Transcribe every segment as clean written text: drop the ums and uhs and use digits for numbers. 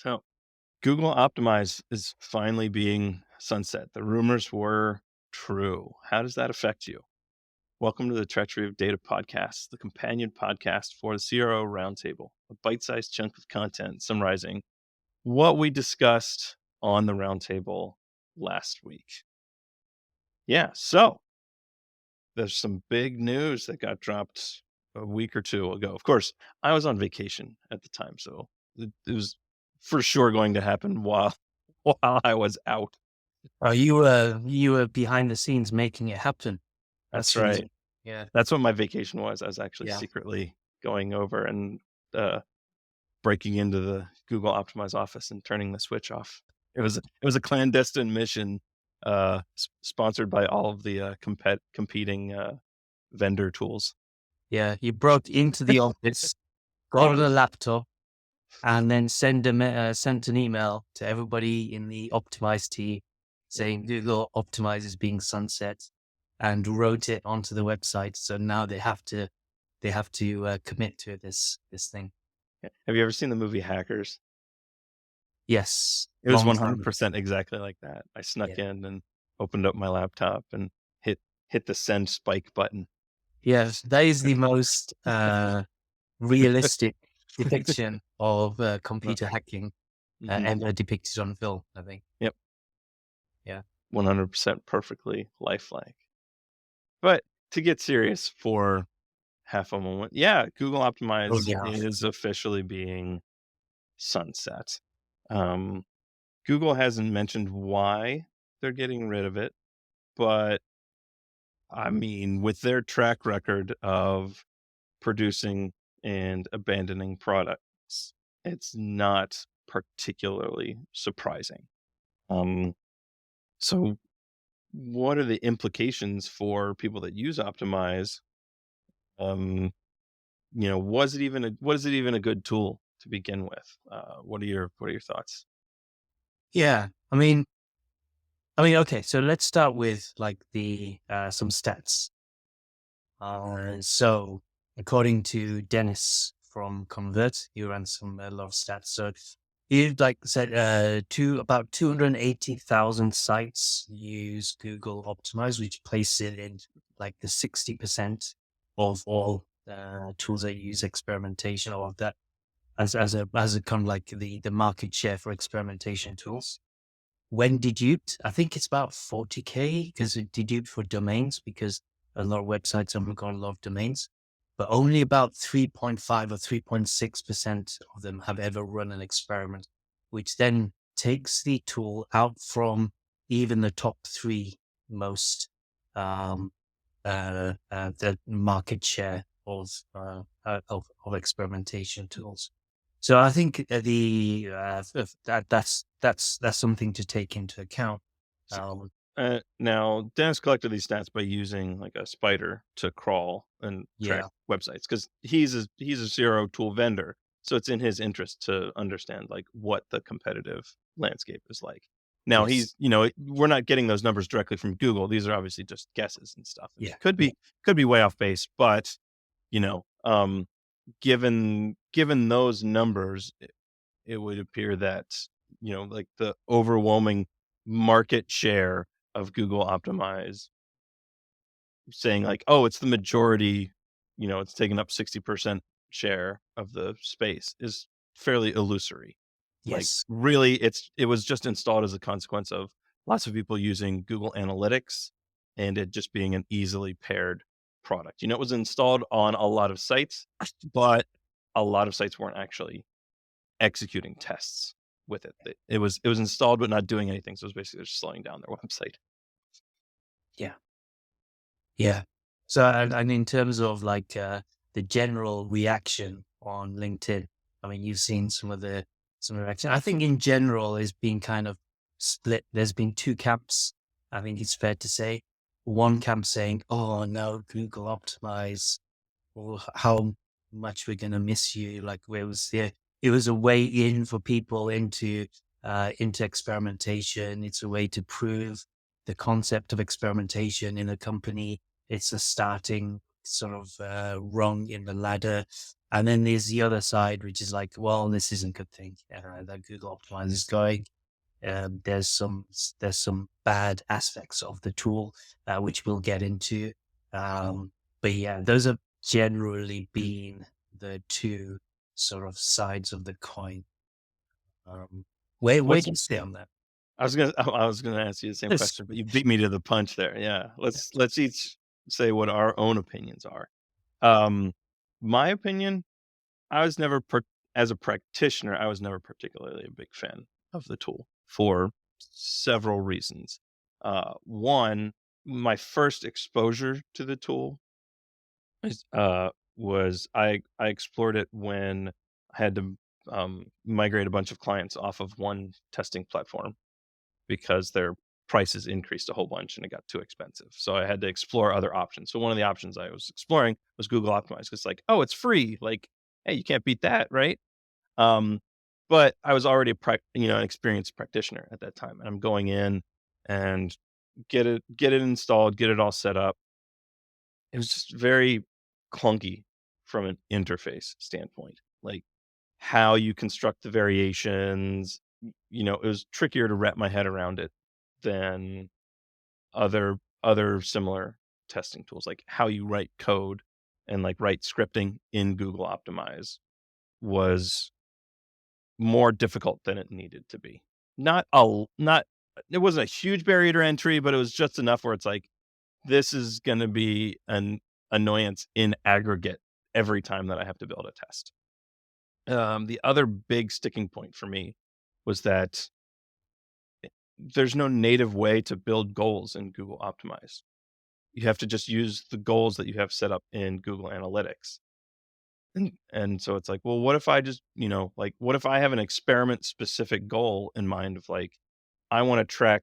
So Google Optimize is finally being sunset. The rumors were true. How does that affect you? Welcome to the Treachery of Data podcast, the companion podcast for the CRO Roundtable, a bite-sized chunk of content summarizing what we discussed on the roundtable last week. Yeah, so there's some big news that got dropped a week or two ago. Of course, I was on vacation at the time, so it was for sure going to happen while while I was out. Oh, you were behind the scenes making it happen. That's That's right. really, yeah, That's what my vacation was. I was actually yeah. secretly going over and uh, breaking into the Google Optimize office and turning the switch off. It was a clandestine mission, sponsored by all of the competing vendor tools. Yeah, you broke into the office, got on a laptop, and then sent an email to everybody in the Optimize team saying Google Optimize is being sunset, and wrote it onto the website. So now they have to commit to this thing. Have you ever seen the movie Hackers? Yes, It was long time ago. 100% exactly like that. I snuck Yeah, in and opened up my laptop and hit the send spike button. yes, that is the most realistic depiction of No. computer hacking Mhm. ever depicted on film, I think. Yep. Yeah. 100% perfectly lifelike. But to get serious for half a moment, yeah, Google Oh, Optimize yeah. is officially being sunset. Um, Google hasn't mentioned why they're getting rid of it, but I mean, with their track record of producing and abandoning products, it's not particularly surprising. Um, so what are the implications for people that use Optimize? Um, was it even a good tool to begin with? What are your thoughts? Yeah. I mean, okay. So let's start with like the some stats. So according to Dennis from Convert, he ran a lot of stats. So he like said, about 280,000 sites use Google Optimize, which places it in like the 60% of all tools that use experimentation, or of that as a kind of like the market share for experimentation tools. When deduped, I think it's about 40K because it deduped for domains, because a lot of websites have got a lot of domains, but only about 3.5 or 3.6% of them have ever run an experiment, which then takes the tool out from even the top three most um, the market share of experimentation tools. So I think that's something to take into account. So, Um, now Dennis collected these stats by using like a spider to crawl and track yeah, websites because he's a zero tool vendor. So it's in his interest to understand like what the competitive landscape is like. Now yes, we're not getting those numbers directly from Google. These are obviously just guesses and stuff. And yeah, it yeah, could be way off base, but you know, um, given those numbers, it would appear that, like the overwhelming market share of Google Optimize saying like, "Oh, it's the majority, it's taking up 60% share of the space," is fairly illusory. Like, yes, really, it was just installed as a consequence of lots of people using Google Analytics and it just being an easily paired product. It was installed on a lot of sites, but a lot of sites weren't actually executing tests with it. It was installed but not doing anything, so it was basically just slowing down their website. yeah, yeah. So and in terms of like the general reaction on LinkedIn, I mean, you've seen some reaction. I think in general it's been kind of split. There's been two camps. I think it's fair to say. One camp saying, "Oh no, Google Optimize, or how much we're gonna miss you." Like where it was a way in for people into experimentation. It's a way to prove the concept of experimentation in a company. It's a starting sort of rung in the ladder. And then there's the other side, which is like, well, this isn't a good thing that Google Optimize is going. There's some bad aspects of the tool which we'll get into. But yeah, those have generally been the two sort of sides of the coin. Um, where What's do you stay on that? I was gonna ask you the same Yes. question, but you beat me to the punch there. Yeah. Let's each say what our own opinions are. Um, my opinion, I was never as a practitioner, I was never particularly a big fan of the tool for several reasons. One, my first exposure to the tool is, was I explored it when I had to migrate a bunch of clients off of one testing platform because their prices increased a whole bunch and it got too expensive. So I had to explore other options. So one of the options I was exploring was Google Optimize. It's like, oh, it's free. Like, hey, you can't beat that, right? Um, but I was already an experienced practitioner at that time, and I'm going in and get it installed, get it all set up. It was just very clunky from an interface standpoint, like how you construct the variations. It was trickier to wrap my head around it than other similar testing tools, like how you write code and like write scripting in Google Optimize was more difficult than it needed to be. Not it wasn't a huge barrier to entry, but it was just enough where it's like, this is gonna be an annoyance in aggregate every time that I have to build a test. The other big sticking point for me was that there's no native way to build goals in Google Optimize. You have to just use the goals that you have set up in Google Analytics. And so it's like, well, what if I just, like, what if I have an experiment specific goal in mind of like, I want to track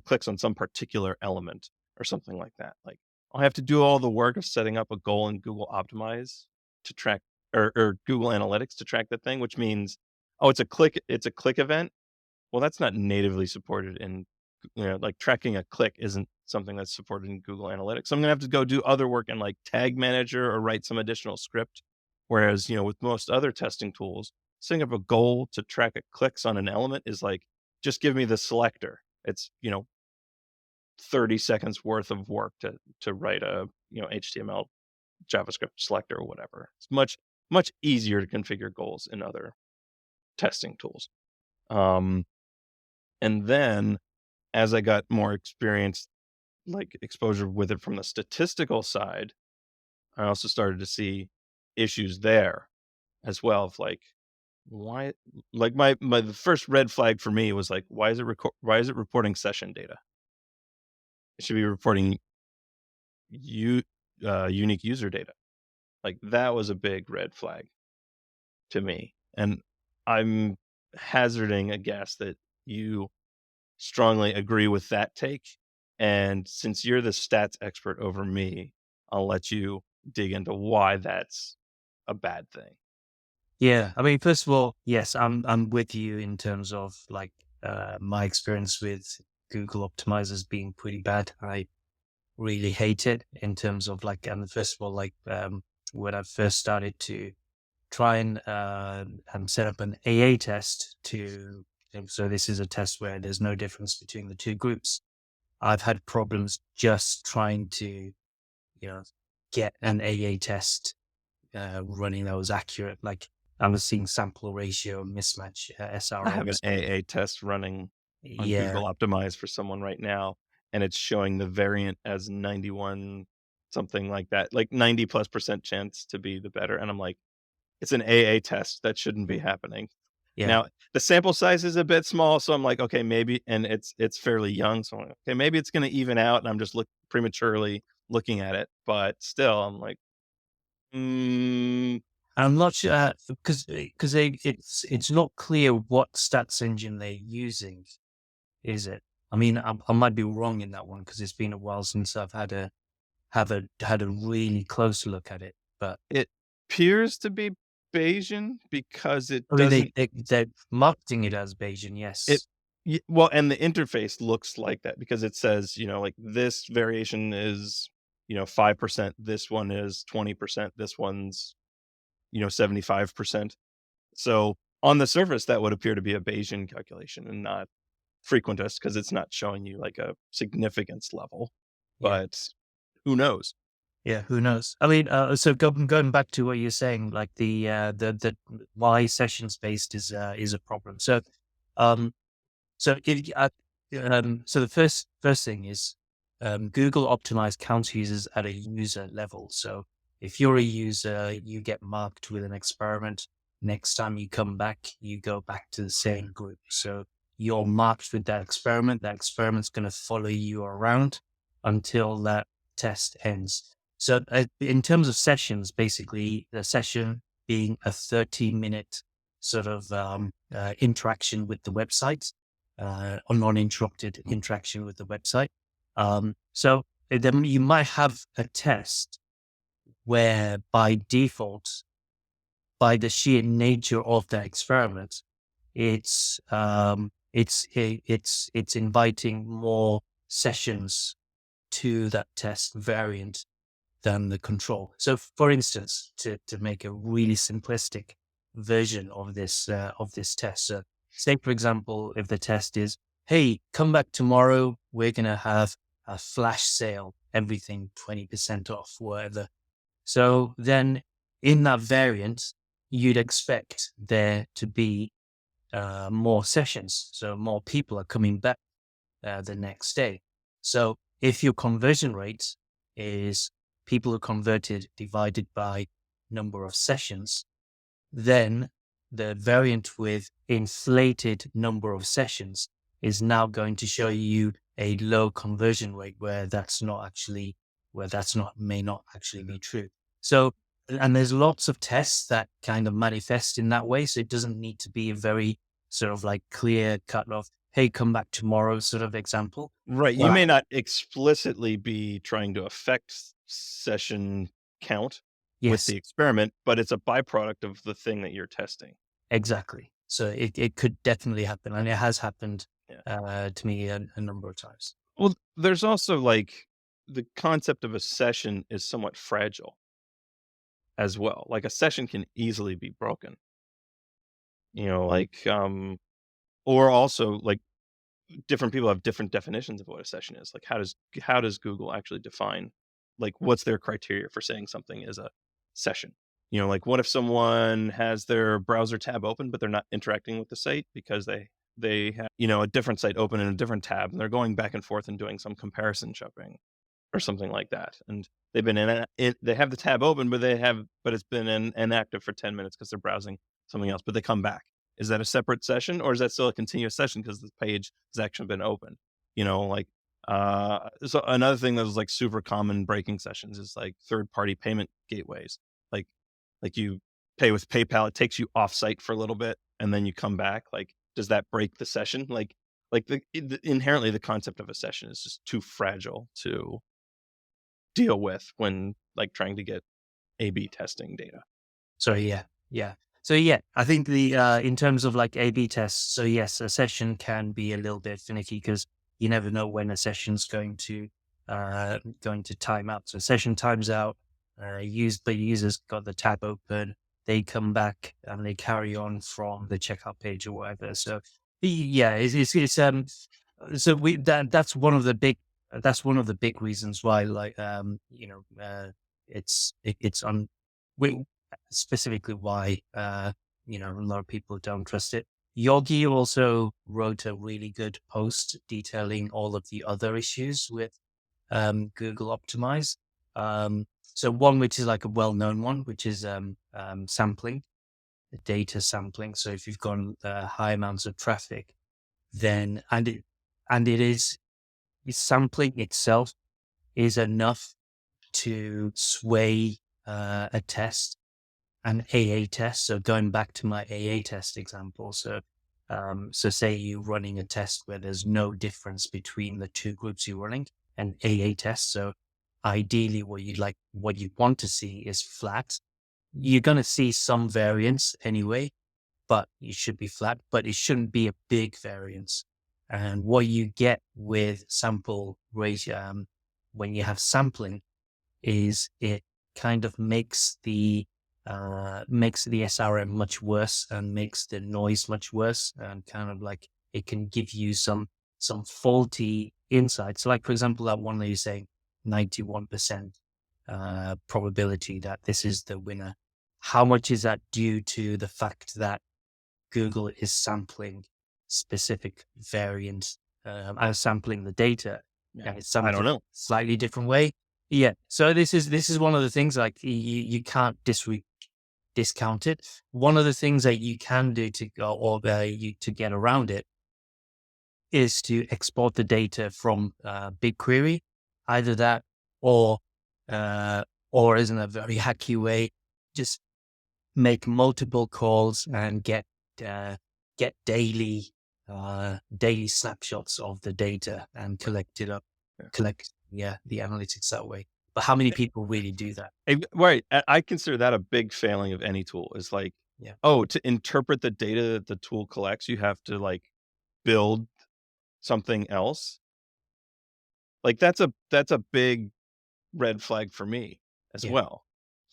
clicks on some particular element or something like that. Like, I'll have to do all the work of setting up a goal in Google Optimize to track or Google Analytics to track that thing, which means, oh, it's a click event. Well, that's not natively supported in, like tracking a click isn't something that's supported in Google Analytics. So I'm gonna have to go do other work in like Tag Manager or write some additional script. Whereas, with most other testing tools, setting up a goal to track a clicks on an element is like, just give me the selector. It's, 30 seconds worth of work to write a, HTML, JavaScript selector or whatever. It's much easier to configure goals in other testing tools. Um, and then as I got more experience, like exposure with it from the statistical side, I also started to see issues there as well of like, why, like the first red flag for me was like, why is it reporting session data? It should be reporting you unique user data. Like that was a big red flag to me. And I'm hazarding a guess that you strongly agree with that take. And since you're the stats expert over me, I'll let you dig into why that's a bad thing. Yeah, I mean, first of all, yes, I'm with you in terms of like my experience with Google optimizers being pretty bad. I really hate it in terms of like, and first of all, like when I first started to try and set up an AA test to, so this is a test where there's no difference between the two groups. I've had problems just trying to, get an AA test running that was accurate. Like I was seeing sample ratio mismatch, I have an SRMs. AA test running on Yeah, Google Optimize for someone right now, and it's showing the variant as 91, something like that, like 90 plus percent chance to be the better. And I'm like, it's an AA test. That shouldn't be happening. yeah, Now, the sample size is a bit small, so I'm like, okay, maybe, and it's fairly young, so I'm like, okay, maybe it's going to even out, and I'm just prematurely looking at it. But still, I'm like, mm, I'm not sure because it's not clear what stats engine they're using, is it? I mean, I might be wrong in that one because it's been a while since I've had a really close look at it. But it appears to be Bayesian because it I mean, doesn't. they're marketing it as Bayesian, It yes. well, and the interface looks like that because it says, like this variation is, 5%. This one is 20%. This one's 75%. So on the surface, that would appear to be a Bayesian calculation and not frequentist because it's not showing you like a significance level. Yeah. But who knows? Yeah, who knows? I mean, so going back to what you're saying, like the why sessions based is a problem. Um, so if so the first thing is Google optimized counts users at a user level. So if you're a user, you get marked with an experiment. Next time you come back, you go back to the same group. So you're marked with that experiment. That experiment's going to follow you around until that test ends. So in terms of sessions, basically the session being a 30-minute sort of interaction with the website, or non-interrupted interaction with the website. So then you might have a test where by default, by the sheer nature of the experiment, it's inviting more sessions to that test variant than the control. So, for instance, to make a really simplistic version of this test, so say for example, if the test is, "Hey, come back tomorrow. We're gonna have a flash sale, everything 20% off, whatever." So then, in that variant, you'd expect there to be more sessions, so more people are coming back the next day. So if your conversion rate is people who converted divided by number of sessions, then the variant with inflated number of sessions is now going to show you a low conversion rate where that's not may not actually be true. So, and there's lots of tests that kind of manifest in that way. So it doesn't need to be a very sort of like clear cut of, "Hey, come back tomorrow" sort of example. Right. You But may not explicitly be trying to affect session count with yes, the experiment, but it's a byproduct of the thing that you're testing. exactly. So it could definitely happen, and it has happened Yeah. to me a number of times. Well, there's also like the concept of a session is somewhat fragile as well. Like a session can easily be broken, like, or also like different people have different definitions of what a session is. Like how does Google actually define like what's their criteria for saying something is a session? Like what if someone has their browser tab open but they're not interacting with the site because they have, a different site open in a different tab and they're going back and forth and doing some comparison shopping or something like that. And they've been they have the tab open, but it's been inactive for 10 minutes because they're browsing something else, but they come back. Is that a separate session or is that still a continuous session because the page has actually been open? Like so another thing that was like super common breaking sessions is like third party payment gateways. Like you pay with PayPal, it takes you off site for a little bit and then you come back. Like, does that break the session? Like inherently the concept of a session is just too fragile to deal with when like trying to get A/B testing data. So yeah, yeah. So yeah, I think the in terms of like A/B tests, so yes, a session can be a little bit finicky because you never know when a session's going to time out. So session times out, the users got the tab open, they come back and they carry on from the checkout page or whatever. So yeah, it's so that's one of the big reasons why it's on we specifically why a lot of people don't trust it. Yogi also wrote a really good post detailing all of the other issues with Google Optimize. So one which is like a well-known one, which is sampling, the data sampling. So if you've got high amounts of traffic, then it is sampling itself is enough to sway a test, an AA test. So going back to my AA test example, so say you're running a test where there's no difference between the two groups you're running, an AA test. So ideally, what you want to see is flat. You're going to see some variance anyway, but it should be flat. But it shouldn't be a big variance. And what you get with sample ratio, when you have sampling, is it kind of makes the makes the SRM much worse and makes the noise much worse, and kind of like it can give you some faulty insights. Like for example, that one that you're saying 91% probability that this is the winner. How much is that due to the fact that Google is sampling specific variants, sampling the data, Yeah. and it's I don't sampling know. slightly different way? Yeah. So this is one of the things like you can't discount it. One of the things that you can do to go or you to get around it is to export the data from BigQuery, either that or uh, or isn't a very hacky way, just make multiple calls and uh, get daily snapshots of the data and collect it up, Yeah. collect the analytics that way. But how many people really do that? Right. I consider that a big failing of any tool is like, Yeah, oh, to interpret the data that the tool collects, you have to like build something else. Like that's a big red flag for me as yeah, well.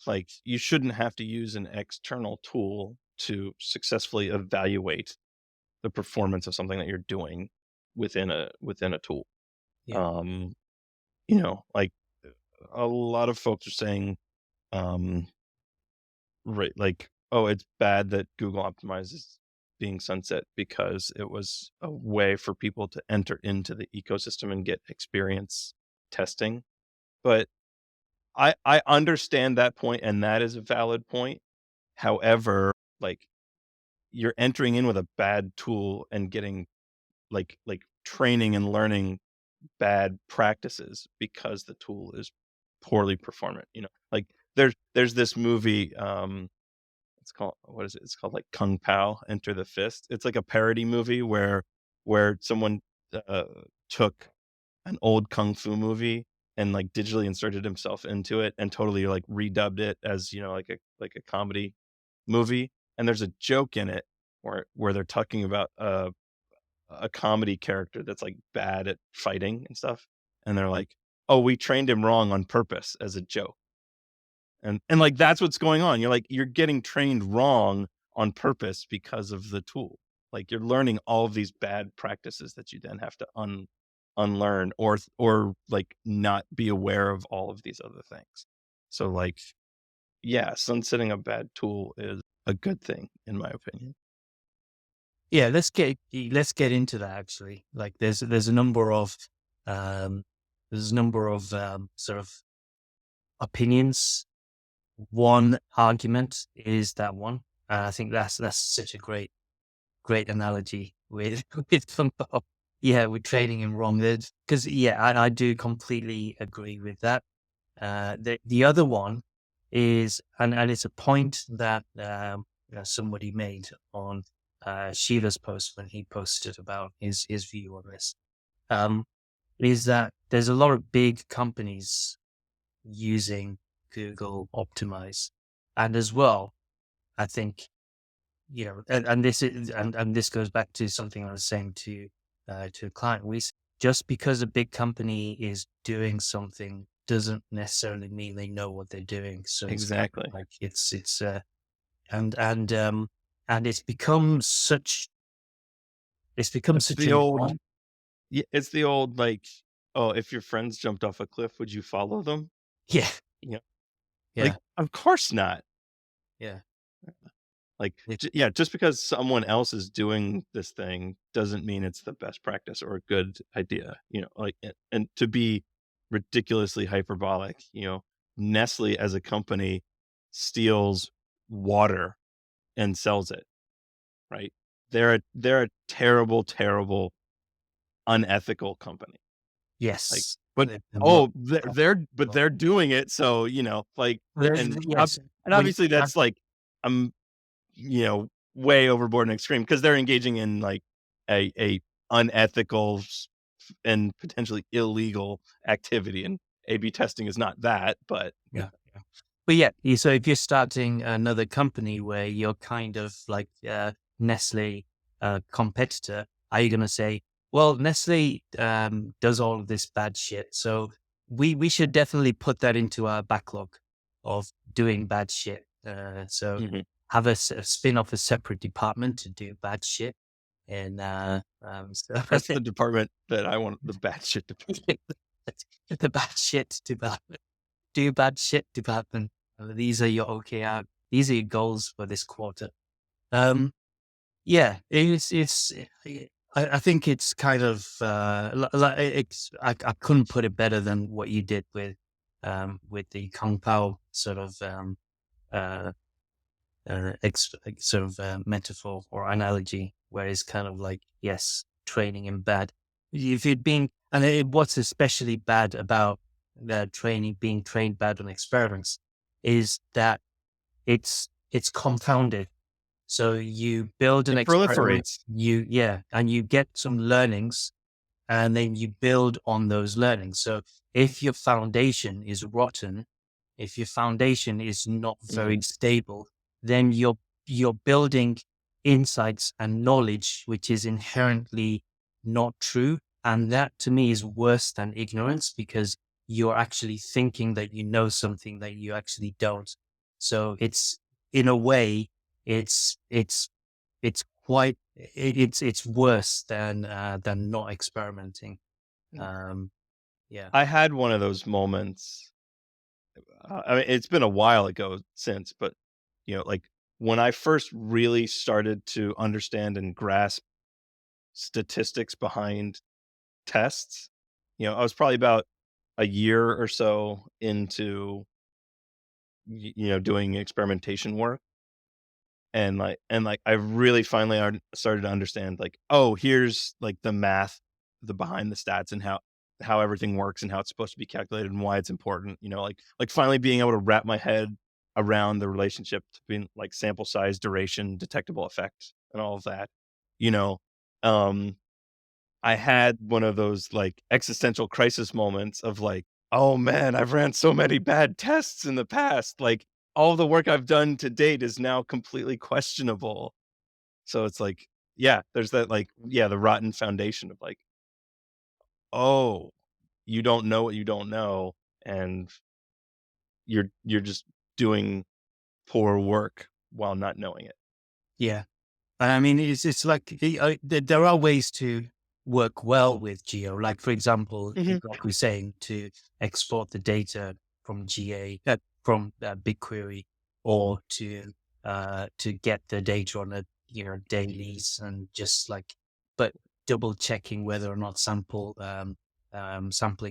Like you shouldn't have to use an external tool to successfully evaluate the performance of something that you're doing within a tool. yeah, Um, like a lot of folks are saying, um, right, like, oh, it's bad that Google optimizes being sunset because it was a way for people to enter into the ecosystem and get experience testing. But I understand that point, and that is a valid point. However, like you're entering in with a bad tool and getting like training and learning bad practices because the tool is poorly performant. Like there's this movie, it's called, what is it? It's called like Kung Pao Enter the Fist. It's like a parody movie where someone uh, took an old kung fu movie and like digitally inserted himself into it and totally like redubbed it as, like a comedy movie. And there's a joke in it where they're talking about a comedy character that's like bad at fighting and stuff. And they're like, "Oh, we trained him wrong on purpose as a joke." And like that's what's going on. You're getting trained wrong on purpose because of the tool. Like you're learning all of these bad practices that you then have to unlearn or like not be aware of all of these other things. So like, yeah, sunsetting a bad tool is a good thing in my opinion. yeah. Let's get into that actually. Like there's a number of um, sort of opinions. One argument is that one. I think that's such a great analogy with with football. Yeah, with trading him wrong. Because yeah, I do completely agree with that. The other one is, and it's a point that somebody made on Sheila's post when he posted about his view on this. Um, is that there's a lot of big companies using Google Optimize, and as well, I think and this is and this goes back to something I was saying to a client. Just because a big company is doing something doesn't necessarily mean they know what they're doing. So it's kind of Exactly. like it's and and um and it's become It's such the a old norm. Yeah, it's the old like, "Oh, if your friends jumped off a cliff, would you follow them?" Yeah, You know, like, yeah, of course not. yeah, Like, yeah, yeah, just because someone else is doing this thing doesn't mean it's the best practice or a good idea, like, and to be ridiculously hyperbolic, Nestle as a company steals water and sells it, right? They're a terrible, terrible, unethical company. Like, yes. but The mo- oh, they're doing it, so, like, and yes. When obviously that's like, um, way overboard and extreme because they're engaging in like a unethical and potentially illegal activity, and A/B testing is not that, but Yeah, yeah. But yeah, so if you're starting another company where you're kind of like Nestle competitor, are you going to say, well, Nestle does all of this bad shit, so we should definitely put that into our backlog of doing bad shit, So Mhm. have a spin off a separate department to do bad shit. And so That's the department that I want the bad shit department. the bad shit department, do bad shit department. These are your OKR. These are your goals for this quarter. Um, yeah, I think it's kind of I couldn't put it better than what you did with the Kung Pao sort of uh, sort of metaphor or analogy, where it's kind of like, yes, training in bad. If you'd been, what's especially bad about the training, being trained bad on experiments, is that it's compounded. So you build an It experiment, proliferates. and you get some learnings, and then you build on those learnings. So if your foundation is rotten, if your foundation is not Mhm. very stable, then you're building insights and knowledge which is inherently not true. And that to me is worse than ignorance, because you're actually thinking that you know something that you actually don't. So it's, in a way, it's quite it's worse than not experimenting. Um, yeah. I had one of those moments. I mean, it's been a while ago since, but like when I first really started to understand and grasp statistics behind tests, I was probably about a year or so into doing experimentation work, and I really finally started to understand, like, oh, here's like the math, the behind the stats, and how everything works and how it's supposed to be calculated and why it's important. Like finally being able to wrap my head around the relationship between like sample size, duration, detectable effect, and all of that. You know, um, I had one of those like existential crisis moments of like, oh man, I've ran so many bad tests in the past. Like all the work I've done to date is now completely questionable. So it's like, yeah, there's that like, yeah, the rotten foundation of like, oh, you don't know what you don't know, and you're just doing poor work while not knowing it. Yeah. I mean, it's like there are ways to work well with Geo. Like, for example, Mhm. like we're saying, to export the data from BigQuery, or to get the data on a dailies, and just like, but double checking whether or not sampling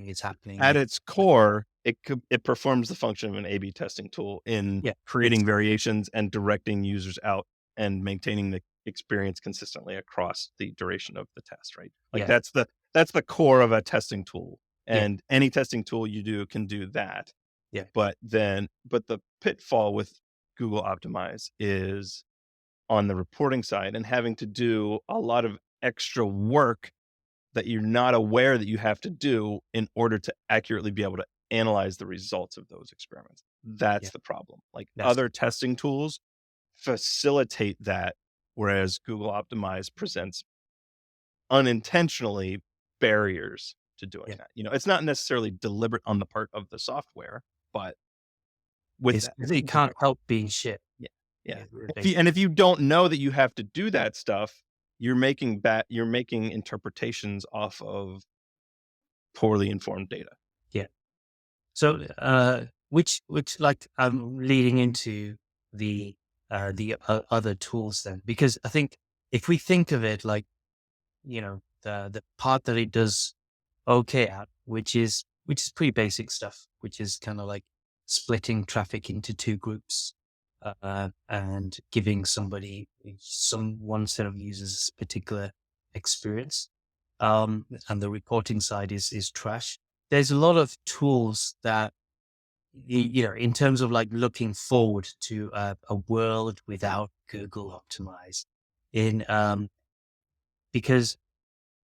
is happening. At its core, it performs the function of an A/B testing tool in Yeah, it's creating variations and directing users out and maintaining the experience consistently across the duration of the test, right? Like yeah, that's the core of a testing tool, yeah, and any testing tool you do can do that. yeah, But the pitfall with Google Optimize is on the reporting side and having to do a lot of extra work that you're not aware that you have to do in order to accurately be able to analyze the results of those experiments. yeah. That's the problem. Like That's other testing tools facilitate that, whereas Google Optimize presents unintentionally barriers to doing yeah. that. It's not necessarily deliberate on the part of the software, but with that, It can't help being shit. yeah, yeah. Basically. If you don't know that you have to do that stuff, you're making interpretations off of poorly informed data. Yeah. So, which like I'm leading into the other tools then, because I think if we think of it like, the part that it does okay at, which is pretty basic stuff, which is kind of like splitting traffic into two groups, and giving one set of users a particular experience. And the reporting side is trash. There's a lot of tools that, in terms of like looking forward to a world without Google Optimize, in because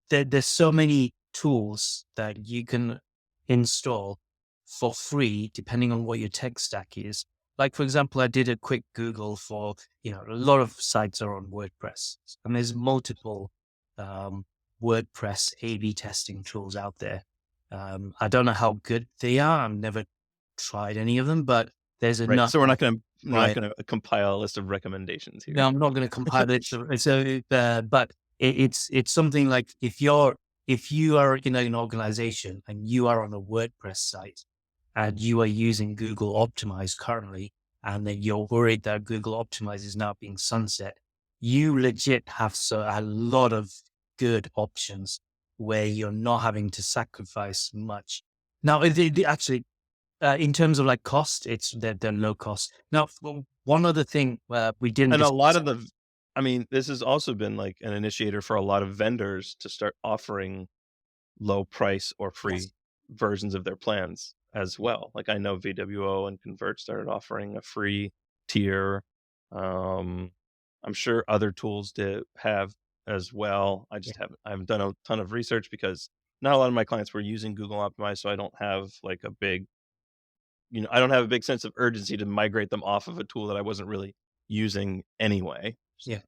there's so many tools that you can install for free, depending on what your tech stack is. Like, for example, I did a quick Google for, a lot of sites are on WordPress, and there's multiple um, WordPress A/B testing tools out there. I don't know how good they are. I've never tried any of them, but there's Right. enough. So we're not Right. gonna compile a list of recommendations here. No, I'm not going to compile it. But it's something like if you are in an organization and you are on a WordPress site and you are using Google Optimize currently, and then you're worried that Google Optimize is now being sunset, you legit have a lot of good options where you're not having to sacrifice much. Now, actually, in terms of like cost, they're low cost. Now, one other thing we didn't And a lot discuss. of the I mean, this has also been, like, an initiator for a lot of vendors to start offering low price or Yes. free versions of their plans as well. Like, I know VWO and Convert started offering a free tier. Um, I'm sure other tools do have as well. Yeah. I haven't done a ton of research because not a lot of my clients were using Google Optimize, so I don't have, like, a big I don't have a big sense of urgency to migrate them off of a tool that I wasn't really using anyway. Yeah.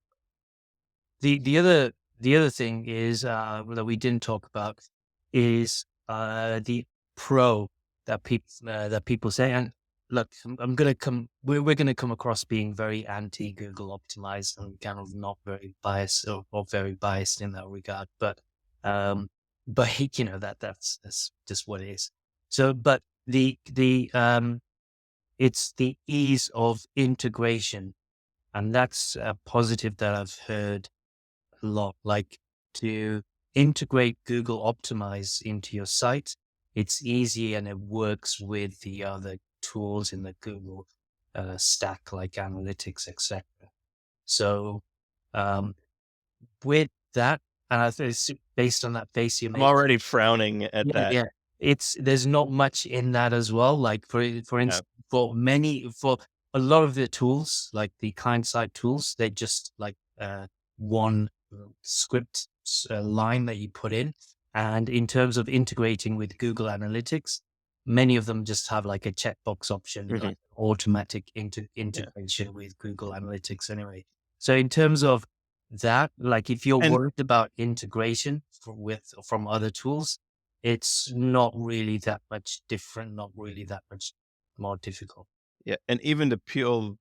The other thing is that we didn't talk about is the pro that people say. And look, I'm gonna come. We're gonna come across being very anti Google optimized and kind of not very biased or very biased in that regard. Um, but that's just what it is. So, but it's the ease of integration, and that's a positive that I've heard a lot. Like to integrate Google Optimize into your site, it's easy and it works with the other tools in the Google stack, like analytics, etc. So um, with that, and I think it's based on that base you I'm made. already frowning at Yeah, that. yeah. There's not much in that as well. Like for Yeah. instance, for a lot of the tools, like the client side tools, they just like one script line that you put in. And in terms of integrating with Google Analytics, many of them just have like a checkbox option, Mhm. like automatic Yeah. integration with Google Analytics anyway. So in terms of that, like if you're And worried about integration from other tools, it's not really that much different, not really that much more difficult. yeah, and even to peel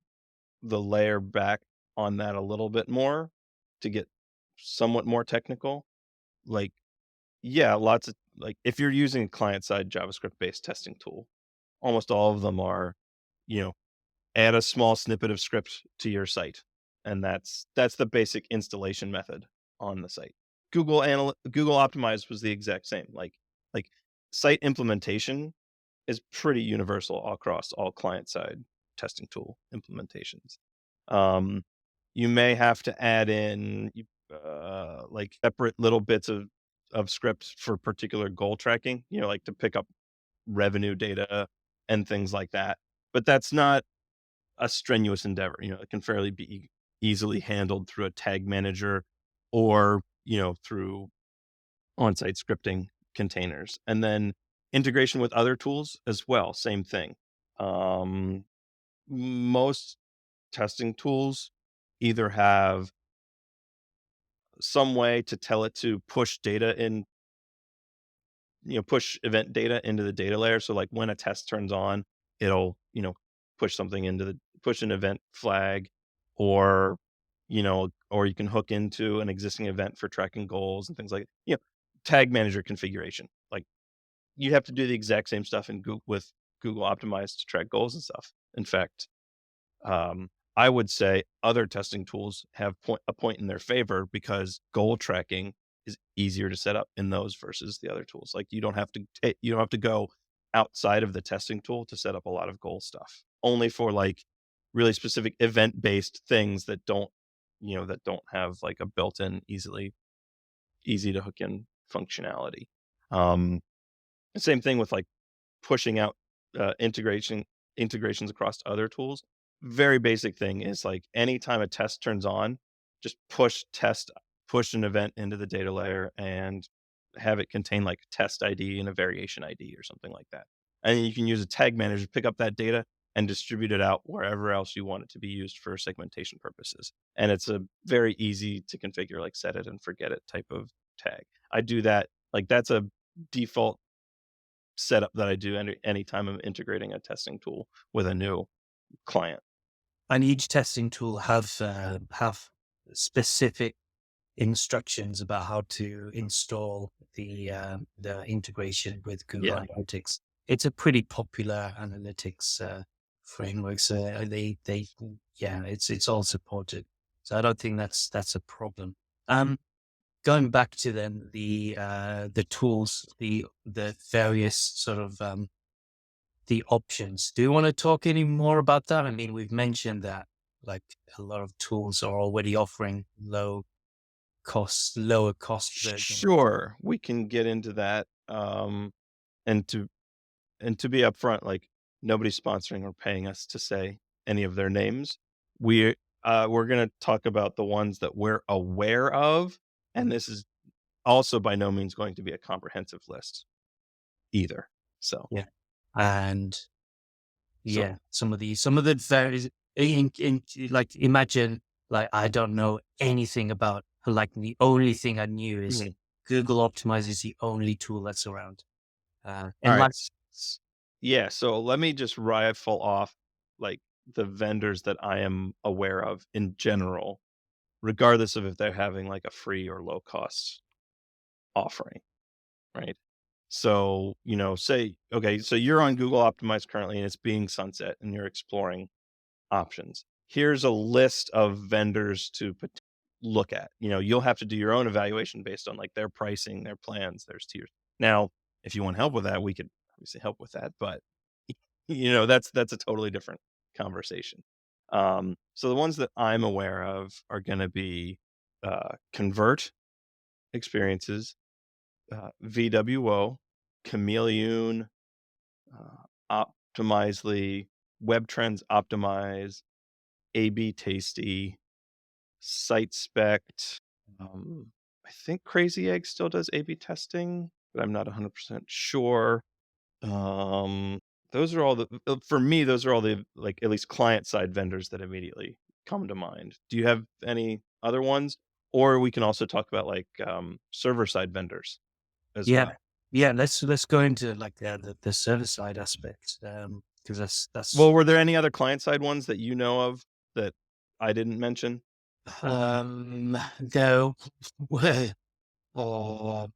the layer back on that a little bit more to get somewhat more technical, like, yeah, lots of like, if you're using a client-side JavaScript-based testing tool, almost all of them are, you know, add a small snippet of script to your site, and that's the basic installation method on the site. Google Optimize was the exact same, like, site implementation is pretty universal across all client-side testing tool implementations. Um, you may have to add in, like, separate little bits of scripts for particular goal tracking, like to pick up revenue data and things like that, but that's not a strenuous endeavor. It can fairly be easily handled through a tag manager or, through on-site scripting containers. And then integration with other tools as well, same thing. Um, Most testing tools either have some way to tell it to push data in, push event data into the data layer. So like when a test turns on, it'll, push an event flag, or, or you can hook into an existing event for tracking goals and things like, tag manager configuration. Like you have to do the exact same stuff in Google with Google Optimize to track goals and stuff. In fact, I would say other testing tools have a point in their favor because goal tracking is easier to set up in those versus the other tools. Like you don't have to go outside of the testing tool to set up a lot of goal stuff. Only for like really specific event based things that don't have like a built-in easy to hook in functionality. Um, Same thing with like pushing out integrations across other tools. Very basic thing is like anytime a test turns on, just push an event into the data layer and have it contain like test ID and a variation ID or something like that. And then you can use a tag manager to pick up that data and distribute it out wherever else you want it to be used for segmentation purposes. And it's a very easy to configure, like set it and forget it type of tag. I do that. Like that's a default setup that I do anytime I'm integrating a testing tool with a new. client. And each testing tool have specific instructions about how to install the integration with Google Yeah. Analytics. It's a pretty popular analytics framework, so yeah, it's all supported. So I don't think that's a problem. Um, Going back to then the tools, the various sort of the options. Do you want to talk any more about that? I mean, we've mentioned that like a lot of tools are already offering lower cost version. Sure, we can get into that. And to be upfront, like nobody's sponsoring or paying us to say any of their names. We're gonna talk about the ones that we're aware of, and this is also by no means going to be a comprehensive list either. So Yeah. And so yeah, some of the various like imagine like I don't know anything about like the only thing I knew is Mhm. Google Optimize is the only tool that's around. All And right. like Yeah, so let me just rifle off like the vendors that I am aware of in general, regardless of if they're having like a free or low cost offering, right? So, say, okay, so you're on Google Optimize currently and it's being sunset and you're exploring options. Here's a list of vendors to look at. You'll have to do your own evaluation based on like their pricing, their plans, there's tiers. Now, if you want help with that, we could obviously help with that, but that's a totally different conversation. So the ones that I'm aware of are going to be Convert Experiences, VWO, Chameleon, Optimizely, Web Trends Optimize, AB Tasty, SiteSpect. I think Crazy Egg still does A/B testing, but I'm not 100% sure. Um, those are all for me. Those are all the like at least client side vendors that immediately come to mind. Do you have any other ones, or we can also talk about like server side vendors as yeah, well? yeah, let's go into like the server side aspect. Because that's Well, were there any other client side ones that you know of that I didn't mention? no, oh,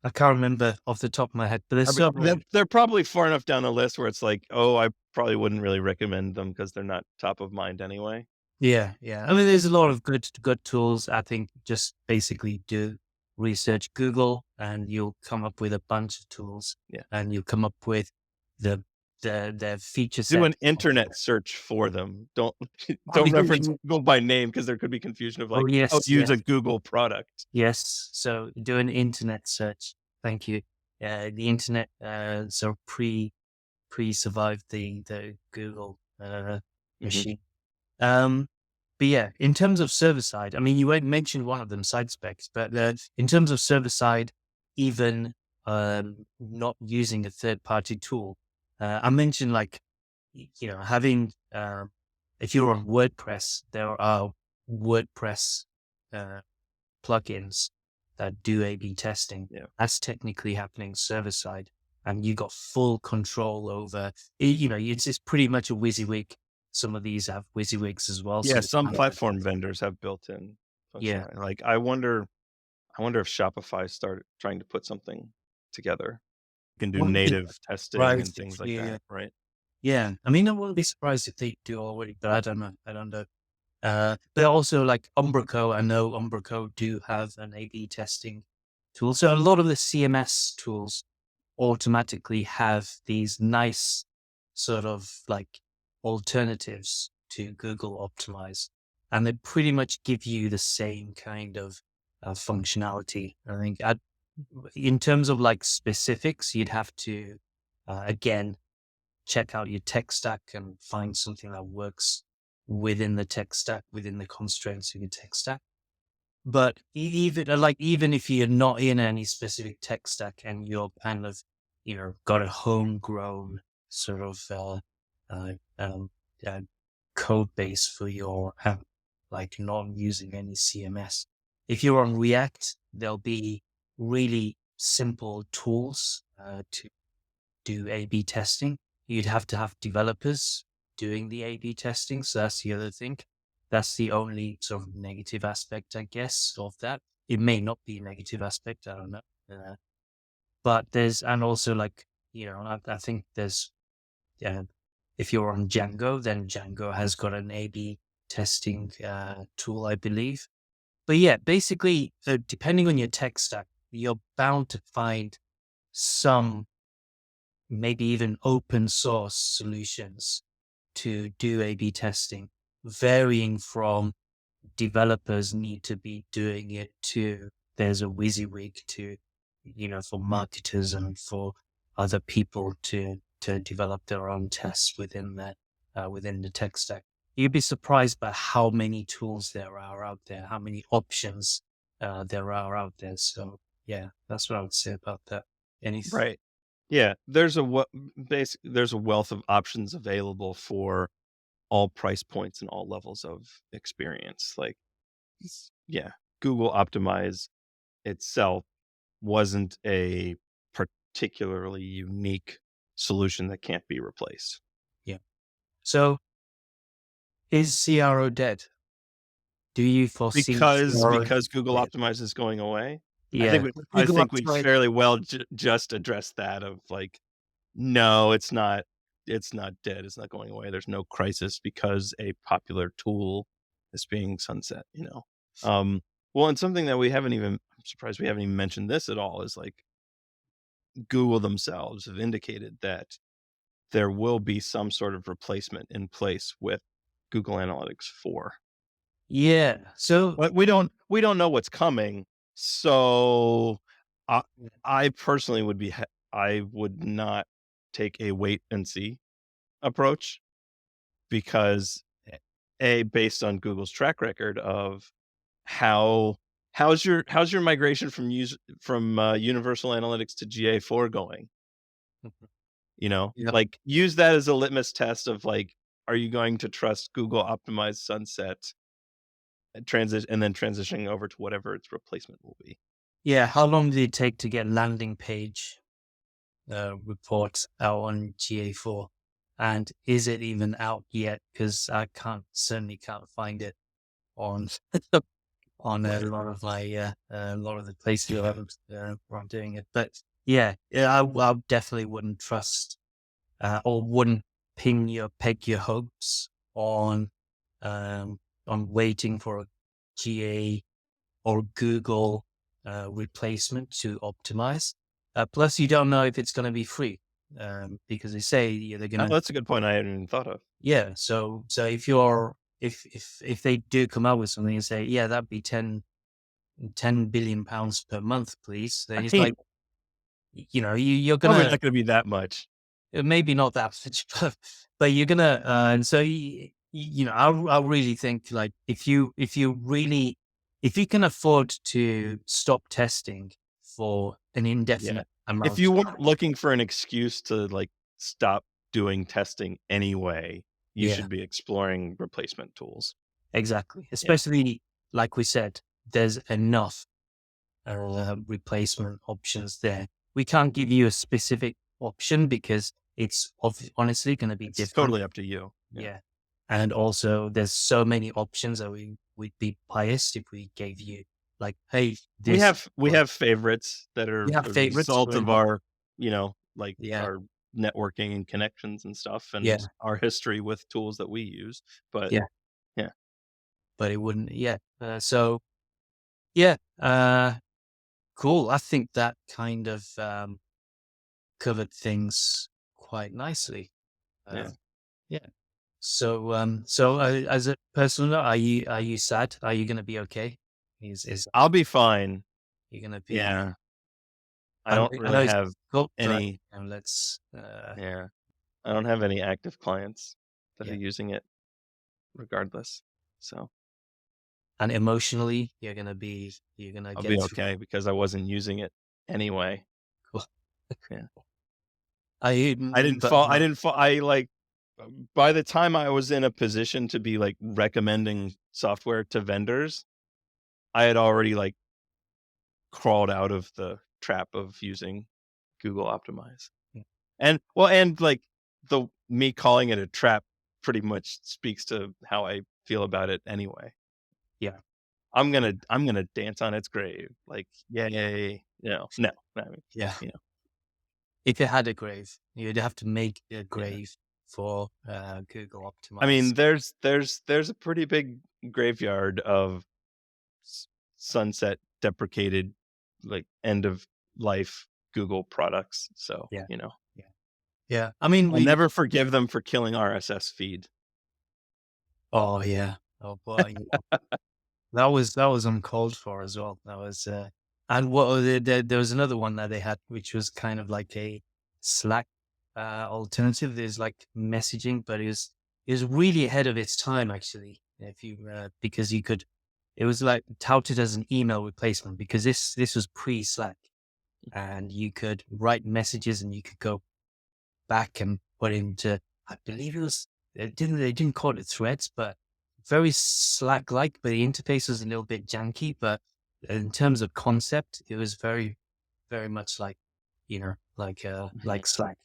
I can't remember off the top of my head, but I there's mean, several. they're probably far enough down the list where it's like, oh, I probably wouldn't really recommend them because they're not top of mind anyway. Yeah, yeah. I mean, there's a lot of good tools. I think just basically do research Google, and you'll come up with a bunch of tools, Yeah. and you'll come up with the the feature Do set. an internet search for them. Don't I don't mean, reference Google by name because there could be confusion of oh like, "Oh, yes, use yes, a Google product." yes. So do an internet search. Thank you. The internet so pre survived the Google Mhm. machine. Um, but yeah, in terms of server side, I mean, you mentioned one of them, side specs, but in terms of server side, even not using a third party tool, I mentioned like, having, if you're on WordPress, there are WordPress uh, plugins that do A/B testing. Yeah. That's technically happening server side, and you got full control over. It's pretty much a WYSIWYG. Some of these have WYSIWYGs as well. Yeah, So some platform vendors have built-in yeah, functionality. Like, I wonder if Shopify started trying to put something together. You can do well, yeah, native testing right. and things like Yeah, that, right? yeah. I mean, I wouldn't be surprised if they do already, but I don't know. I don't know. But also like Umbraco, I know Umbraco do have an A/B testing tool. So a lot of the CMS tools automatically have these nice sort of like alternatives to Google Optimize. And they pretty much give you the same kind of functionality. I think in terms of like specifics, you'd have to, again, check out your tech stack and find something that works within the tech stack, within the constraints of your tech stack. But even if you're not in any specific tech stack and you're kind of, got a homegrown sort of uh, um, uh, code base for your app, like not using any CMS. If you're on React, there'll be really simple tools to do A/B testing. you'd have to have developers doing the A/B testing. So that's the other thing. That's the only sort of negative aspect, I guess, of that. It may not be a negative aspect. I don't know. But and also like, I think uh, if you're on Django, then Django has got an A/B testing tool, I believe. But yeah, basically, depending on your tech stack, you're bound to find some, maybe even open source solutions to do A/B testing, varying from developers need to be doing it to there's a WYSIWYG to, for marketers and for other people to develop their own tests within that, within the tech stack. You'd be surprised by how many tools there are out there, how many options there are out there. So yeah, that's what I would say about that. Any Right. Yeah, there's a wealth of options available for all price points and all levels of experience. Like, yeah, Google Optimize itself wasn't a particularly unique solution that can't be replaced. Yeah. So is CRO dead? Do you foresee CRO? Because Google Yeah. Optimize is going away? Yeah. I Google think we'd Optimize. fairly well just address that of like, no, it's not dead, it's not going away, there's no crisis because a popular tool is being sunset, you know? Well, and something that I'm surprised we haven't even mentioned this at all is, like, Google themselves have indicated that there will be some sort of replacement in place with Google Analytics 4. Yeah. So But we don't know what's coming, so I I personally I would not take a wait and see approach because based on Google's track record of how how's your migration from Universal Analytics to GA4 going? You know, yeah. like use that as a litmus test of like, are you going to trust Google optimized sunset and then transitioning over to whatever its replacement will be? Yeah. How long did it take to get landing page reports out on GA4? And is it even out yet? Because I certainly can't find it on on a Right. lot of my a lot of the places where I'm doing it. But yeah, I definitely wouldn't trust or wouldn't peg your hopes on waiting for a GA or Google replacement to optimize. Plus, you don't know if it's going to be free because they say they're going Oh, to. that's a good point I hadn't even thought of. Yeah. So if they do come out with something and say, yeah, that'd be 10 billion pounds per month, please, then I it's mean, like, you're probably gonna. not gonna be that much. Maybe not that much, but you're gonna, and so I really think like if you can afford to stop testing for an Yeah. indefinite If amount you of weren't time, looking for an excuse to, like, stop doing testing anyway, you yeah, should be exploring replacement tools. exactly. Yeah. Especially like we said, there's enough replacement options there. We can't give you a specific option because it's honestly going to be It's different. totally up to you. Yeah. Yeah. And also there's so many options that we'd be biased if we gave you like, hey, this We or have favorites that we are have a favorites. result of our, like, Yeah. our networking and connections and stuff and Yeah. our history with tools that we use, but Yeah. yeah. But it wouldn't. Yeah. So yeah. Cool. I think that kind of covered things quite nicely. Yeah. Uh, yeah. So as a personal note, are you sad? Are you going to be okay? Is I'll be fine. you going to be? Yeah. I I know, don't I really know it's have difficult, but any let's. yeah. I don't have any active clients that are Yeah. using it regardless. So, And emotionally, you're gonna I'll get be through. okay because I wasn't using it anyway. Cool. Yeah. But I didn't fall I, like by the time I was in a position to be, like, recommending software to vendors, I had already, like, crawled out of the trap of using Google Optimize. yeah, And, well, and, like, the me calling it a trap pretty much speaks to how I feel about it anyway. Yeah, I'm gonna dance on its grave, like, yay, no, I mean, yeah. you know, If it had a grave, you'd have to make a yeah. grave for Google I Optimize. mean, there's a pretty big graveyard of s sunset deprecated, like, end of life Google products, so, Yeah, yeah, yeah. I mean, I'll we. never forgive them for killing RSS feed. Oh yeah. Oh boy. That was uncalled for as well. That was, and what was it? There was another one that they had, which was kind of like a Slack alternative. There's like messaging, but it was really ahead of its time actually. If you because you could, it was like touted as an email replacement because this was pre Slack, and you could write messages and you could go back and put into, I believe it was, they didn't call it threads, but very Slack like, but the interface was a little bit janky. But in terms of concept, it was very, very much like, Mhm. like Slack.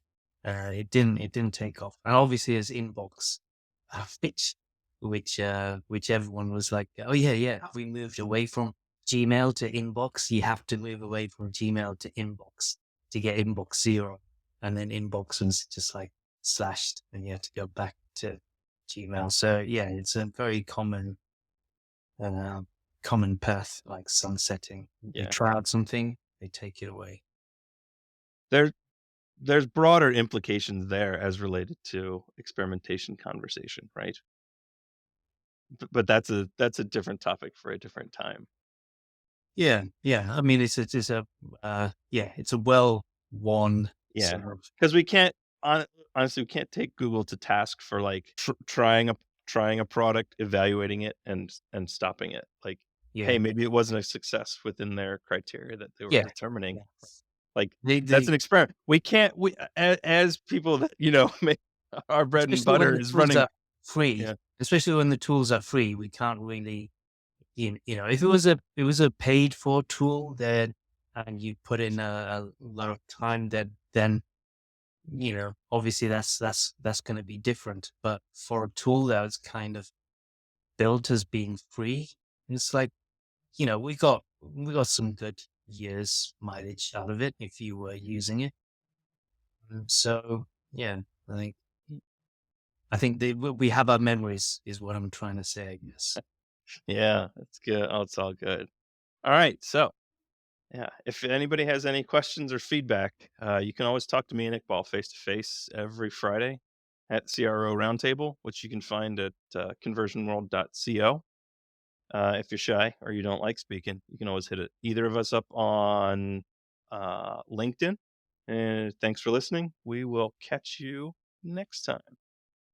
It didn't take off. And obviously as inbox, which everyone was like, oh yeah, yeah, we moved away from Gmail to inbox. You have to move away from Gmail to inbox to get inbox zero. And then inbox was just like slashed and you had to go back to Gmail. So yeah, it's a very uh, common path, like sunsetting. You Yeah. try out something, they take it away. There there's broader implications there as related to experimentation conversation, right? But that's a different topic for a different time. Yeah, yeah. I mean, it's a well worn Yeah, sort of. because we can't hon honestly, we can't take Google to task for, like, trying a product, evaluating it, and stopping it. Like, hey, Yeah, maybe it wasn't a success within their criteria that they were yeah, determining. yeah. Like, that's They an experiment. We can't we as people that, make our bread and especially when butter the is tools running. are free, Yeah, especially when the tools are free, we can't really, if it was a paid for tool, then and you put in a lot of time, then obviously that's going to be different. But for a tool that's kind of built as being free, it's like, we got some good years mileage out of it if you were using it. So yeah, I think I think we have our memories is what I'm trying to say, I guess. yeah, that's good. Oh, it's all good. Alright, so, yeah, if anybody has any questions or feedback, you can always talk to me and Iqbal face to face every Friday at CRO Roundtable, which you can find at, conversionworld.co. If you're shy or you don't like speaking, you can always hit it either of us up on, LinkedIn, and thanks for listening. We will catch you next time.